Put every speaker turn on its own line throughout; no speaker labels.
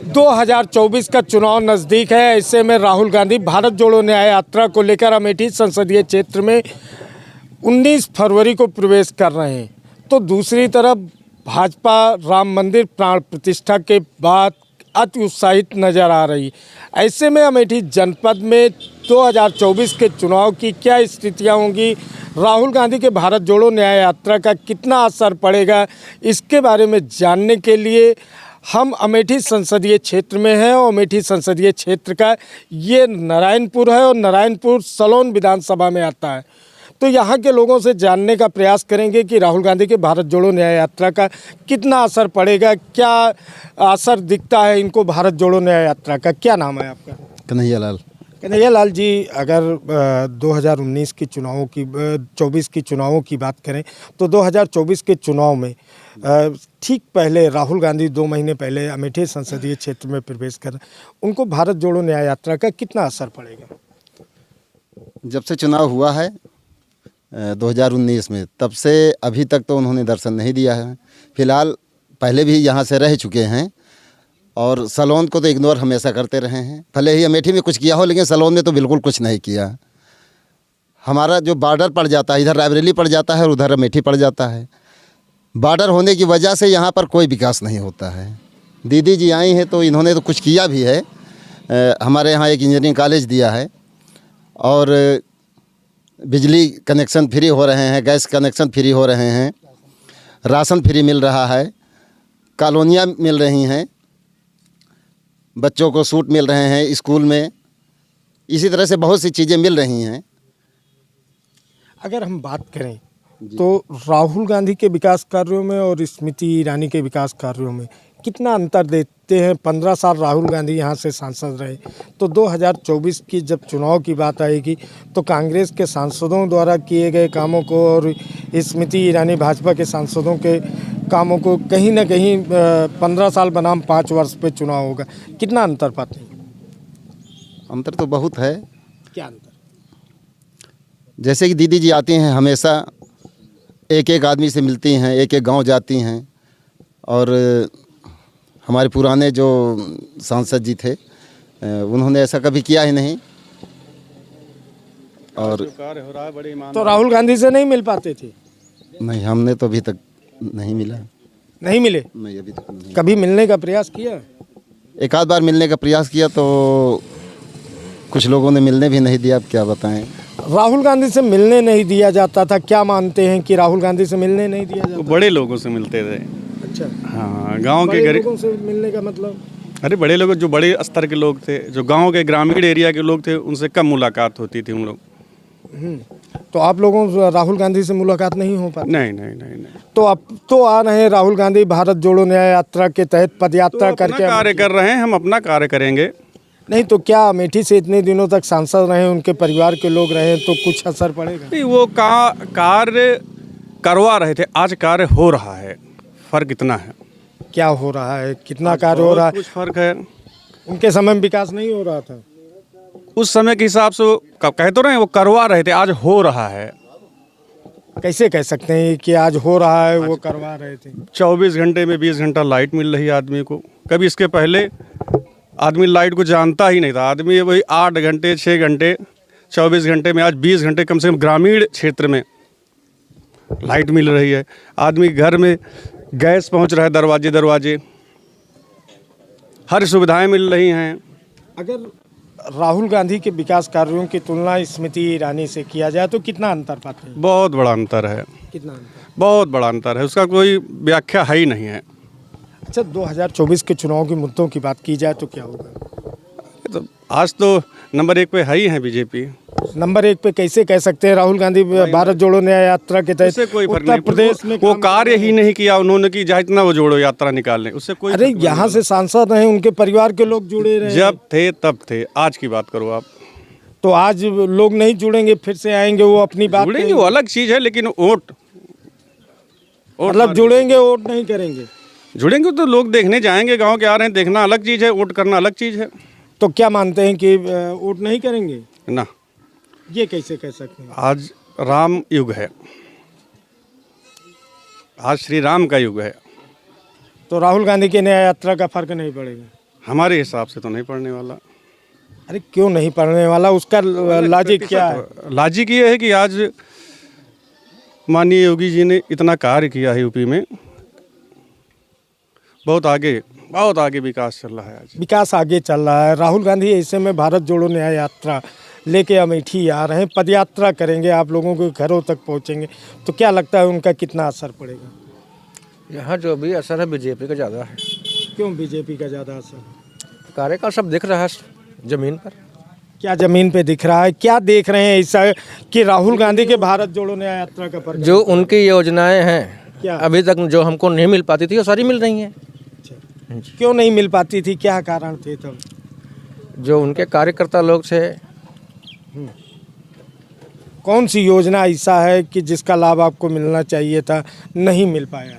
2024 का चुनाव नज़दीक है। ऐसे में राहुल गांधी भारत जोड़ो न्याय यात्रा को लेकर अमेठी संसदीय क्षेत्र में 19 फरवरी को प्रवेश कर रहे हैं। तो दूसरी तरफ भाजपा राम मंदिर प्राण प्रतिष्ठा के बाद अति उत्साहित नज़र आ रही। ऐसे में अमेठी जनपद में 2024 के चुनाव की क्या स्थितियां होंगी, राहुल गांधी के भारत जोड़ो न्याय यात्रा का कितना असर पड़ेगा, इसके बारे में जानने के लिए हम अमेठी संसदीय क्षेत्र में हैं। और अमेठी संसदीय क्षेत्र का ये नारायणपुर है और नारायणपुर सलोन विधानसभा में आता है। तो यहाँ के लोगों से जानने का प्रयास करेंगे कि राहुल गांधी के भारत जोड़ो न्याय यात्रा का कितना असर पड़ेगा, क्या असर दिखता है इनको भारत जोड़ो न्याय यात्रा का। क्या नाम है आपका?
कन्हैयालाल।
कन्हैयालाल जी, अगर 2019 की चुनावों की 24 की चुनावों की बात करें तो 2024 के चुनाव में ठीक पहले राहुल गांधी 2 महीने पहले अमेठी संसदीय क्षेत्र में प्रवेश कर, उनको भारत जोड़ो न्याय यात्रा का कितना असर पड़ेगा?
जब से चुनाव हुआ है 2019 में, तब से अभी तक तो उन्होंने दर्शन नहीं दिया है। फिलहाल पहले भी यहाँ से रह चुके हैं और सलोन को तो इग्नोर हमेशा करते रहे हैं। भले ही अमेठी में कुछ किया हो, लेकिन सलोन में तो बिल्कुल कुछ नहीं किया। हमारा जो बॉर्डर पड़ जाता है, इधर रायबरेली पड़ जाता है और उधर अमेठी पड़ जाता है। बॉर्डर होने की वजह से यहाँ पर कोई विकास नहीं होता है। दीदी जी आई हैं तो इन्होंने तो कुछ किया भी है। हमारे यहाँ एक इंजीनियरिंग कॉलेज दिया है और बिजली कनेक्शन फ्री हो रहे हैं, गैस कनेक्शन फ्री हो रहे हैं, राशन फ्री मिल रहा है, कॉलोनियाँ मिल रही हैं, बच्चों को सूट मिल रहे हैं स्कूल में। इसी तरह से बहुत सी चीज़ें मिल रही हैं।
अगर हम बात करें तो राहुल गांधी के विकास कार्यों में और स्मृति ईरानी के विकास कार्यों में कितना अंतर देखते हैं? 15 साल राहुल गांधी यहाँ से सांसद रहे, तो 2024 की जब चुनाव की बात आएगी तो कांग्रेस के सांसदों द्वारा किए गए कामों को और स्मृति ईरानी भाजपा के सांसदों के कामों को कहीं ना कहीं 15 साल बनाम 5 वर्ष पे चुनाव होगा, कितना अंतर पाते हैं?
अंतर तो बहुत है।
क्या अंतर?
जैसे कि दीदी जी आती हैं, हमेशा एक एक आदमी से मिलती हैं, एक एक गांव जाती हैं। और हमारे पुराने जो सांसद जी थे उन्होंने ऐसा कभी किया ही नहीं। और
तो राहुल गांधी से नहीं मिल पाते थे?
नहीं, हमने तो अभी तक नहीं मिला।
नहीं मिले?
नहीं, अभी तक नहीं।
कभी मिलने का प्रयास किया?
एक आध बार मिलने का प्रयास किया तो कुछ लोगों ने मिलने भी नहीं दिया। अब क्या बताएं।
राहुल गांधी से मिलने नहीं दिया जाता था, क्या मानते हैं कि राहुल गांधी से मिलने नहीं दिया जाता?
बड़े लोगों से मिलते थे।
अच्छा,
हाँ, गांव के
बड़े लोगों से मिलने का मतलब?
अरे बड़े लोग, जो बड़े स्तर के लोग थे, जो गांव के ग्रामीण एरिया के लोग थे, उनसे कम मुलाकात होती थी हम लोग।
तो आप लोगों से राहुल गांधी से मुलाकात नहीं हो पाती?
नहीं नहीं नहीं नहीं।
तो अब तो आ रहे हैं राहुल गांधी भारत जोड़ो न्याय यात्रा के तहत पदयात्रा
तो
करके
कार्य कर रहे हैं, हम अपना कार्य करेंगे।
नहीं तो क्या अमेठी से इतने दिनों तक सांसद रहे, उनके परिवार के लोग रहे, तो कुछ असर पड़ेगा?
नहीं, वो कार्य करवा रहे थे, आज कार्य हो रहा है। फर्क इतना है।
क्या हो रहा है, कितना कार्य हो रहा है?
कुछ फर्क है।
उनके समय में विकास नहीं हो रहा था?
उस समय के हिसाब से वो कह तो रहे हैं, वो करवा रहे थे, आज हो रहा है।
कैसे कह सकते हैं कि आज हो रहा है? वो करवा रहे थे।
24 घंटे में 20 घंटा लाइट मिल रही है आदमी को। कभी इसके पहले आदमी लाइट को जानता ही नहीं था। आदमी वही 8 घंटे 6 घंटे 24 घंटे में, आज 20 घंटे कम से कम ग्रामीण क्षेत्र में लाइट मिल रही है। आदमी घर में गैस पहुंच रहा है, दरवाजे दरवाजे, हर सुविधाएं मिल रही हैं।
अगर राहुल गांधी के विकास कार्यों की तुलना स्मृति ईरानी से किया जाए तो कितना अंतर पाते हैं?
बहुत बड़ा अंतर है।
कितना अंतर?
बहुत बड़ा अंतर है, उसका कोई व्याख्या है ही नहीं है।
अच्छा, 2024 के चुनाव के मुद्दों की बात की जाए तो क्या होगा?
तो आज तो नंबर 1 पे है ही है बीजेपी।
नंबर 1 पे कैसे कह सकते हैं? राहुल गांधी भारत जोड़ो न्याय यात्रा के तहत
कोई फर्क
उत्तर
नहीं।
प्रदेश में
वो कार्य ही नहीं किया उन्होंने कि जहाँ इतना वो जोड़ो यात्रा निकालने, उससे कोई।
अरे यहाँ से सांसद हैं, उनके परिवार के लोग जुड़े रहे।
जब थे तब थे, आज की बात करो आप।
तो आज लोग नहीं जुड़ेंगे, फिर से आएंगे, वो अपनी बात
जुड़ेंगे, वो अलग चीज़ है, लेकिन वोट
मतलब जुड़ेंगे, वोट नहीं करेंगे।
जुड़ेंगे तो लोग देखने जाएंगे, गांव के आ रहे हैं, देखना अलग चीज़ है, वोट करना अलग चीज़ है।
तो क्या मानते हैं कि वोट नहीं करेंगे?
ना,
ये कैसे कह सकते हैं?
आज राम युग है, आज श्री राम का युग है।
तो राहुल गांधी के न्याय यात्रा का फर्क नहीं पड़ेगा?
हमारे हिसाब से तो नहीं पड़ने वाला।
अरे क्यों नहीं पड़ने वाला, उसका लॉजिक क्या है?
लॉजिक ये है कि आज माननीय योगी जी ने इतना कार्य किया है यूपी में, बहुत आगे विकास चल रहा है आज।
विकास आगे चल रहा है। राहुल गांधी ऐसे में भारत जोड़ो न्याय यात्रा लेके अमेठी आ रहे हैं, पदयात्रा करेंगे, आप लोगों के घरों तक पहुंचेंगे, तो क्या लगता है उनका कितना असर पड़ेगा?
यहाँ जो भी असर है बीजेपी का ज़्यादा है।
क्यों बीजेपी का ज़्यादा असर?
कार्यकाल सब दिख रहा है ज़मीन पर।
क्या ज़मीन पे दिख रहा है? क्या देख रहे हैं ऐसा कि राहुल गांधी के भारत जोड़ो न्याय यात्रा का फर्क?
जो उनकी योजनाएं हैं
क्या
अभी तक जो हमको नहीं मिल पाती थी वो सारी मिल रही हैं।
क्यों नहीं मिल पाती थी, क्या कारण थे तब?
जो उनके कार्यकर्ता लोग थे।
कौन सी योजना ऐसा है कि जिसका लाभ आपको मिलना चाहिए था, नहीं मिल पाया?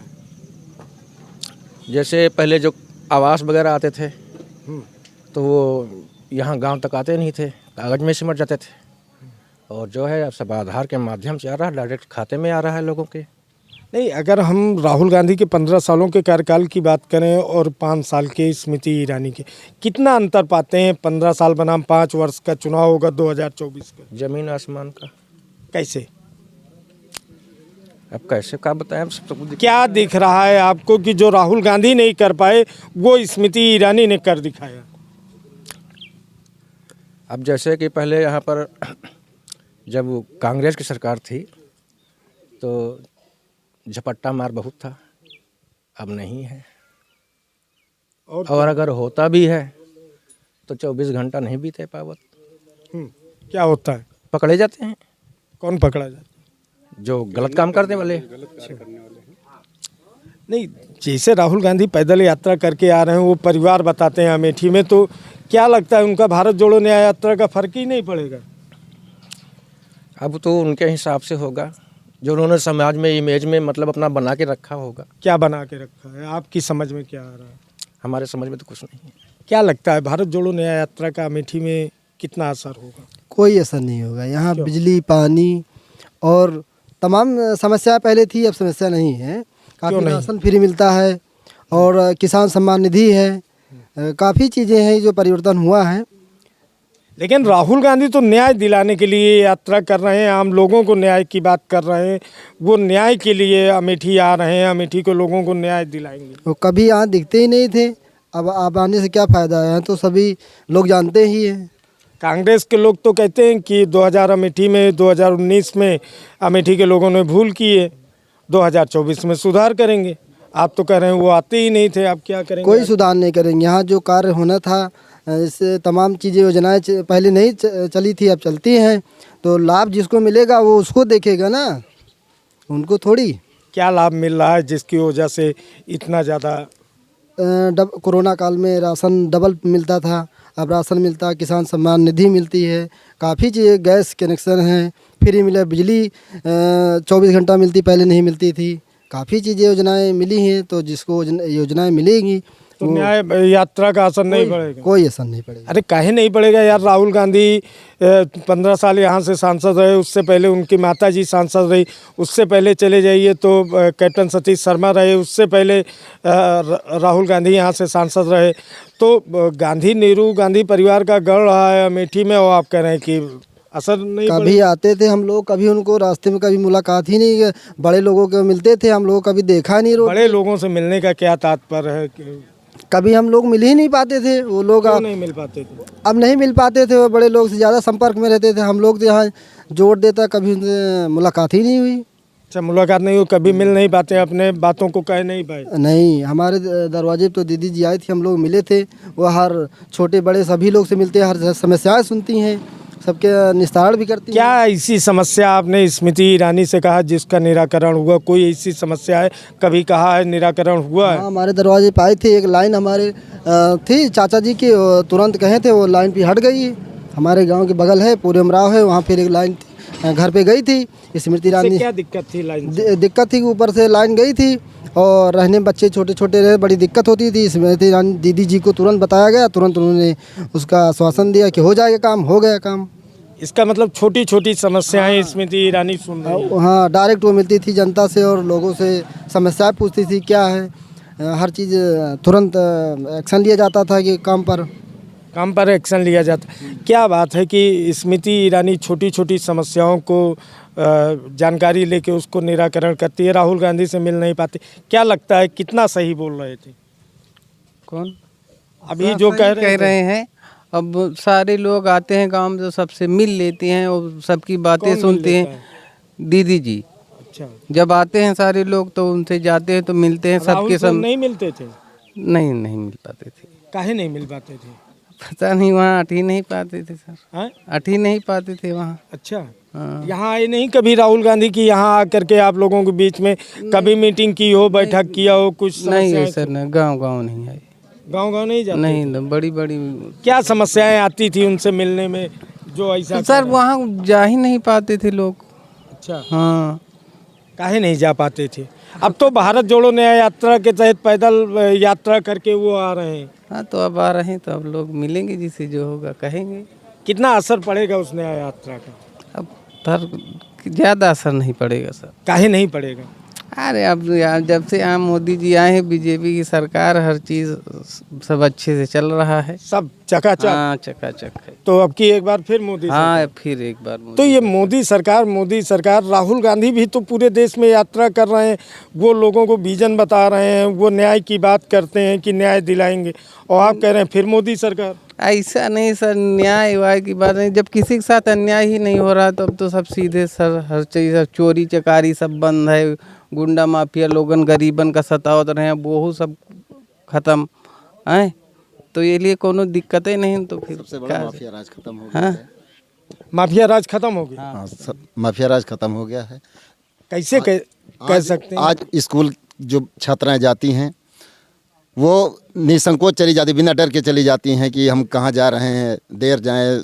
जैसे पहले जो आवास वगैरह आते थे तो वो यहाँ गांव तक आते नहीं थे, कागज़ में सिमट जाते थे। और जो है अब सब आधार के माध्यम से आ रहा है, डायरेक्ट खाते में आ रहा है लोगों के।
नहीं, अगर हम राहुल गांधी के 15 सालों के कार्यकाल की बात करें और 5 साल के स्मृति ईरानी के, कितना अंतर पाते हैं? 15 साल बनाम 5 वर्ष का चुनाव होगा 2024 का,
ज़मीन आसमान का।
कैसे?
अब कैसे क्या बताएं, अब सब तो
क्या दिख रहा है आपको कि जो राहुल गांधी नहीं कर पाए वो स्मृति ईरानी ने कर दिखाया?
अब जैसे कि पहले यहाँ पर जब कांग्रेस की सरकार थी तो झपट्टा मार बहुत था, अब नहीं है। और अगर होता भी है तो 24 घंटा नहीं बीते पावत।
क्या होता है?
पकड़े जाते हैं।
कौन पकड़ा जाता है?
जो गलत काम करने वाले।
नहीं, जैसे राहुल गांधी पैदल यात्रा करके आ रहे हैं, वो परिवार बताते हैं अमेठी में, तो क्या लगता है उनका भारत जोड़ो न्याय यात्रा का फर्क ही नहीं पड़ेगा?
अब तो उनके हिसाब से होगा जो उन्होंने समाज में इमेज में मतलब अपना बना के रखा होगा।
क्या बना के रखा है? आपकी समझ में क्या आ रहा है?
हमारे समझ में तो कुछ नहीं है।
क्या लगता है भारत जोड़ो न्याय यात्रा का अमेठी में कितना असर होगा?
कोई असर नहीं होगा। यहाँ बिजली, पानी और तमाम समस्या पहले थी, अब समस्या नहीं है। काफ़ी राशन फ्री मिलता है और किसान सम्मान निधि है, काफ़ी चीज़ें हैं जो परिवर्तन हुआ है।
लेकिन राहुल गांधी तो न्याय दिलाने के लिए यात्रा कर रहे हैं, आम लोगों को न्याय की बात कर रहे हैं, वो न्याय के लिए अमेठी आ रहे हैं, अमेठी के लोगों को न्याय दिलाएंगे।
वो कभी यहाँ दिखते ही नहीं थे, अब आप आने से क्या फ़ायदा है? तो सभी लोग जानते ही हैं।
कांग्रेस के लोग तो कहते हैं कि 2019 में अमेठी के लोगों ने भूल की है, 2024 में सुधार करेंगे। आप तो कह रहे हैं वो आते ही नहीं थे, आप क्या करेंगे?
कोई सुधार नहीं करेंगे। यहाँ जो कार्य होना था, इससे तमाम चीज़ें योजनाएं पहले नहीं चली थी, अब चलती हैं, तो लाभ जिसको मिलेगा वो उसको देखेगा ना, उनको थोड़ी।
क्या लाभ मिल रहा है जिसकी वजह से इतना ज़्यादा?
कोरोना काल में राशन डबल मिलता था, अब राशन मिलता है, किसान सम्मान निधि मिलती है, काफ़ी चीज़ें, गैस कनेक्शन है, फ्री मिले, बिजली 24 घंटा मिलती, पहले नहीं मिलती थी। काफ़ी चीज़ें योजनाएं मिली हैं, तो जिसको योजनाएं मिलेंगी
तो न्याय यात्रा का असर नहीं पड़ेगा?
कोई असर नहीं पड़ेगा।
अरे काहे नहीं पड़ेगा यार? राहुल गांधी 15 साल यहाँ से सांसद रहे, उससे पहले उनकी माताजी सांसद रही, उससे पहले चले जाइए तो कैप्टन सतीश शर्मा रहे, उससे पहले राहुल गांधी यहाँ से सांसद रहे। तो गांधी नेहरू गांधी परिवार का गढ़ रहा है अमेठी में, और आप कह रहे हैं कि असर नहीं?
कभी आते थे हम लोग, कभी उनको रास्ते में कभी मुलाकात ही नहीं, बड़े लोगों को मिलते थे हम लोग, कभी देखा नहीं।
बड़े लोगों से मिलने का क्या तात्पर्य है?
कभी हम लोग मिल ही नहीं पाते थे, वो लोग
नहीं मिल पाते थे।
अब नहीं मिल पाते थे, वो बड़े लोग से ज़्यादा संपर्क में रहते थे। हम लोग तो यहाँ जोड़ देता, कभी उनसे मुलाकात ही नहीं हुई।
अच्छा, मुलाकात नहीं हुई, कभी मिल नहीं पाते, अपने बातों को कह नहीं पाए?
नहीं, हमारे दरवाजे पर तो दीदी जी आई थी, हम लोग मिले थे। वो हर छोटे बड़े सभी लोग से मिलते हैं, हर समस्याएं सुनती हैं, सबके निस्तारण भी करती हैं।
क्या ऐसी समस्या आपने स्मृति ईरानी से कहा जिसका निराकरण हुआ? कोई ऐसी समस्या है कभी कहा है निराकरण हुआ है?
हाँ, हमारे दरवाजे पे आई थी, एक लाइन हमारे थी चाचा जी की, तुरंत कहे थे, वो लाइन पे हट गई। हमारे गांव के बगल है, पूरे अमराव है, वहाँ फिर एक लाइन घर पे गई थी स्मृति ईरानी।
क्या दिक्कत थी लाइन?
दिक्कत थी कि ऊपर से लाइन गई थी और रहने में बच्चे छोटे छोटे रहे, बड़ी दिक्कत होती थी। स्मृति ईरानी दीदी जी को तुरंत बताया गया, तुरंत उन्होंने उसका आश्वासन दिया कि हो जाएगा काम, हो गया काम।
इसका मतलब छोटी छोटी समस्याएं स्मृति ईरानी सुन रही हैं।
हाँ, डायरेक्ट वो मिलती थी जनता से और लोगों से समस्याएं पूछती थी क्या है। हर चीज़ तुरंत एक्शन लिया जाता था कि काम पर
एक्शन लिया जाता। क्या बात है कि स्मृति ईरानी छोटी छोटी समस्याओं को जानकारी लेके उसको निराकरण करती है, राहुल गांधी से मिल नहीं पाती। क्या लगता है कितना सही बोल रहे थे?
कौन
अभी जो कह रहे
हैं? अब सारे लोग आते हैं गांव में तो सबसे मिल लेते हैं और सबकी बातें
कौन
सुनते
मिल
हैं।
लेता
दीदी जी
अच्छा,
जब आते हैं सारे लोग तो उनसे जाते हैं तो मिलते हैं
राहुल
सबके
से
सब।
नहीं मिलते थे?
नहीं मिल पाते थे।
काहे नहीं मिल पाते थे?
पता नहीं, वहाँ अट ही नहीं पाते थे सर,
हैं?
अट ही नहीं पाते थे वहाँ।
अच्छा,
हाँ।
यहाँ आए नहीं कभी राहुल गांधी की, यहाँ आकर के आप लोगों के बीच में कभी मीटिंग की हो, बैठक किया हो, कुछ
नहीं
समस्याएं
सर, नहीं गाँव नहीं आए।
गांव नहीं जाते?
नहीं न, बड़ी
क्या समस्याएं आती थी उनसे मिलने में जो ऐसा
तो सर वहाँ जा ही नहीं पाते थे लोग।
अच्छा,
हाँ,
काहे नहीं जा पाते थे? अब तो भारत जोड़ो न्याय यात्रा के तहत पैदल यात्रा करके वो आ रहे हैं।
हाँ तो अब आ रहे हैं तो अब लोग मिलेंगे, जिसे जो होगा कहेंगे।
कितना असर पड़ेगा उस न्याय यात्रा का?
अब पर ज़्यादा असर नहीं पड़ेगा सर।
काहे नहीं पड़ेगा?
अरे अब यार जब से यहाँ मोदी जी आए हैं, बीजेपी की सरकार, हर चीज़ सब अच्छे से चल रहा है।
सब चकाचक।
हाँ चकाचक है।
तो अब की एक बार फिर मोदी
हाँ फिर एक बार
तो ये मोदी सरकार राहुल गांधी भी तो पूरे देश में यात्रा कर रहे हैं, वो लोगों को विजन बता रहे हैं, वो न्याय की बात करते हैं कि न्याय दिलाएंगे, और आप कह रहे हैं फिर मोदी सरकार।
ऐसा नहीं सर, न्याय वाय की बात नहीं। जब किसी के साथ अन्याय ही नहीं हो रहा तो अब तो सब सीधे सर, हर चीज़ सब चोरी चकारी सब बंद है, गुंडा माफिया लोगन गरीबन का सतावत रहे हैं, वो सब खत्म है। तो ये लिए कोनो दिक्कत ही नहीं। तो फिर
सबसे बड़ा माफिया राज खत्म हो गया
हाँ?
है।
माफिया राज खत्म हो गया?
हाँ, सब माफिया राज खत्म हो गया है।
कैसे कह सकते हैं?
आज स्कूल जो छात्राएं जाती हैं वो निसंकोच चली जाती, बिना डर के चली जाती हैं कि हम कहाँ जा रहे हैं, देर जाएं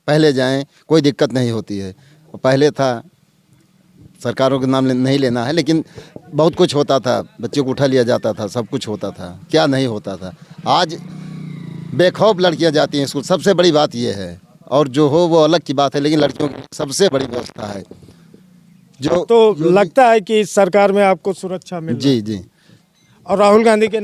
पहले जाएं, कोई दिक्कत नहीं होती है। पहले था, सरकारों के नाम नहीं लेना है, लेकिन बहुत कुछ होता था, बच्चों को उठा लिया जाता था, सब कुछ होता था, क्या नहीं होता था। आज बेखौफ लड़कियां जाती हैं स्कूल, सबसे बड़ी बात ये है। और जो हो वो अलग की बात है, लेकिन लड़कियों की सबसे बड़ी व्यवस्था है जो
तो लगता है कि इस सरकार में आपको सुरक्षा मिल रही है।
जी।
और राहुल गांधी के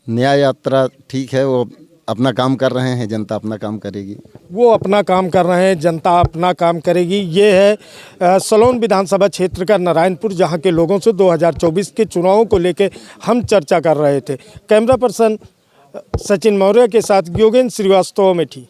न्याय यात्रा
ठीक है, वो अपना काम कर रहे हैं, जनता अपना काम करेगी।
वो अपना काम कर रहे हैं, जनता अपना काम करेगी। ये है सलोन विधानसभा क्षेत्र का नारायणपुर, जहां के लोगों से 2024 के चुनावों को लेकर हम चर्चा कर रहे थे। कैमरा पर्सन सचिन मौर्य के साथ योगेंद्र श्रीवास्तव, अमेठी।